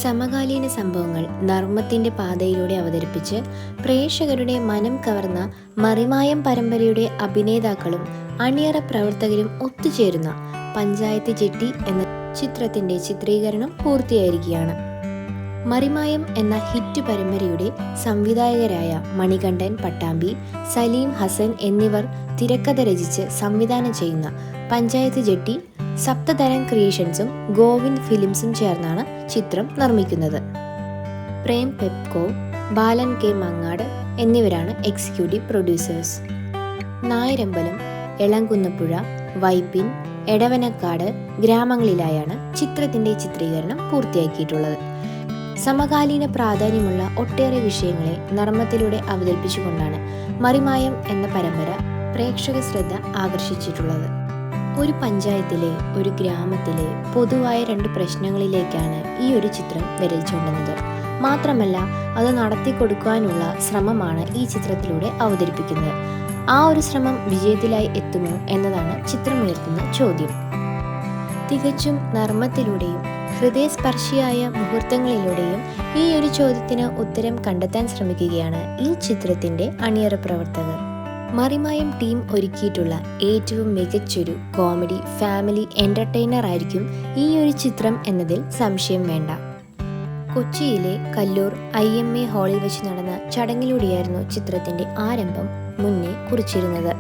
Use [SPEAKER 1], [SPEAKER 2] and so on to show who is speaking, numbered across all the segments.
[SPEAKER 1] സമകാലീന സംഭവങ്ങൾ നർമ്മത്തിൻ്റെ പാതയിലൂടെ അവതരിപ്പിച്ച് പ്രേക്ഷകരുടെ മനം കവർന്ന മറിമായം പരമ്പരയുടെ അഭിനേതാക്കളും അണിയറ പ്രവർത്തകരും ഒത്തുചേരുന്ന പഞ്ചായത്ത് ജെട്ടി എന്ന ചിത്രത്തിൻ്റെ ചിത്രീകരണം പൂർത്തിയായിരിക്കുകയാണ്. മറിമായം എന്ന ഹിറ്റ് പരമ്പരയുടെ സംവിധായകരായ മണികണ്ഠൻ പട്ടാമ്പി, സലീം ഹസൻ എന്നിവർ തിരക്കഥ രചിച്ച് സംവിധാനം ചെയ്യുന്ന പഞ്ചായത്ത് ജെട്ടി സപ്തതരം ക്രിയേഷൻസും ഗോവിന്ദ് ഫിലിംസും ചേർന്നാണ് ചിത്രം നിർമ്മിക്കുന്നത്. പ്രേം പെപ്കോ, ബാലൻ കെ മങ്ങാട് എന്നിവരാണ് എക്സിക്യൂട്ടീവ് പ്രൊഡ്യൂസേഴ്സ്. നായരമ്പലം, എളങ്കുന്നപ്പുഴ, വൈപ്പിൻ, എടവനക്കാട് ഗ്രാമങ്ങളിലായാണ് ചിത്രത്തിൻ്റെ ചിത്രീകരണം പൂർത്തിയാക്കിയിട്ടുള്ളത്. സമകാലീന പ്രാധാന്യമുള്ള ഒട്ടേറെ വിഷയങ്ങളെ നർമ്മത്തിലൂടെ അവതരിപ്പിച്ചുകൊണ്ടാണ് മറിമായം എന്ന പരമ്പര പ്രേക്ഷക ശ്രദ്ധ ആകർഷിച്ചിട്ടുള്ളത്. ഒരു പഞ്ചായത്തിലെ, ഒരു ഗ്രാമത്തിലെ പൊതുവായ 2 പ്രശ്നങ്ങളിലേക്കാണ് ഈ ഒരു ചിത്രം വിരൽ ചൂണ്ടുന്നത്. മാത്രമല്ല, അത് നടത്തിക്കൊടുക്കാനുള്ള ശ്രമമാണ് ഈ ചിത്രത്തിലൂടെ അവതരിപ്പിക്കുന്നത്. ആ ഒരു ശ്രമം വിജയത്തിലായി എത്തുമോ എന്നതാണ് ചിത്രമുയർത്തുന്ന ചോദ്യം. തികച്ചും നർമ്മത്തിലൂടെയും ഹൃദയസ്പർശിയായ മുഹൂർത്തങ്ങളിലൂടെയും ഈ ഒരു ചോദ്യത്തിന് ഉത്തരം കണ്ടെത്താൻ ശ്രമിക്കുകയാണ് ഈ ചിത്രത്തിൻ്റെ അണിയറ പ്രവർത്തകർ. മറിമായം ടീം ഒരുക്കിയിട്ടുള്ള ഏറ്റവും മികച്ചൊരു കോമഡി ഫാമിലി എൻ്റർടൈനർ ആയിരിക്കും ഈ ഒരു ചിത്രം എന്നതിൽ സംശയം വേണ്ട. കൊച്ചിയിലെ കല്ലൂർ IMA ഹാളിൽ വെച്ച് നടന്ന ചടങ്ങിലൂടെയായിരുന്നു ചിത്രത്തിൻ്റെ ആരംഭം മുന്നേ കുറിച്ചിരുന്നത്.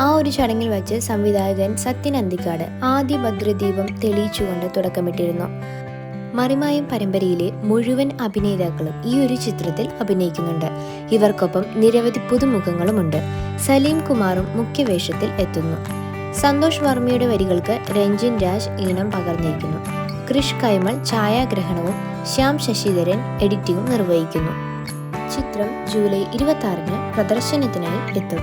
[SPEAKER 1] ആ ഒരു ചടങ്ങിൽ വച്ച് സംവിധായകൻ സത്യൻ അന്തിക്കാട് ആദ്യ ഭദ്രദീപം തെളിയിച്ചുകൊണ്ട് തുടക്കമിട്ടിരുന്നു. മറിമായം പരമ്പരയിലെ മുഴുവൻ അഭിനേതാക്കളും ഈ ഒരു ചിത്രത്തിൽ അഭിനയിക്കുന്നുണ്ട്. ഇവർക്കൊപ്പം നിരവധി പുതുമുഖങ്ങളുമുണ്ട്. സലീം കുമാറും മുഖ്യവേഷത്തിൽ എത്തുന്നു. സന്തോഷ് വർമ്മയുടെ വരികൾക്ക് രഞ്ജിൻ രാജ് ഈണം പകർന്നിരിക്കുന്നു. ക്രിഷ് കൈമൾ ഛായാഗ്രഹണവും ശ്യാം ശശിധരൻ എഡിറ്റിംഗും നിർവഹിക്കുന്നു. ചിത്രം ജൂലൈ 26-ന് പ്രദർശനത്തിനായി എത്തും.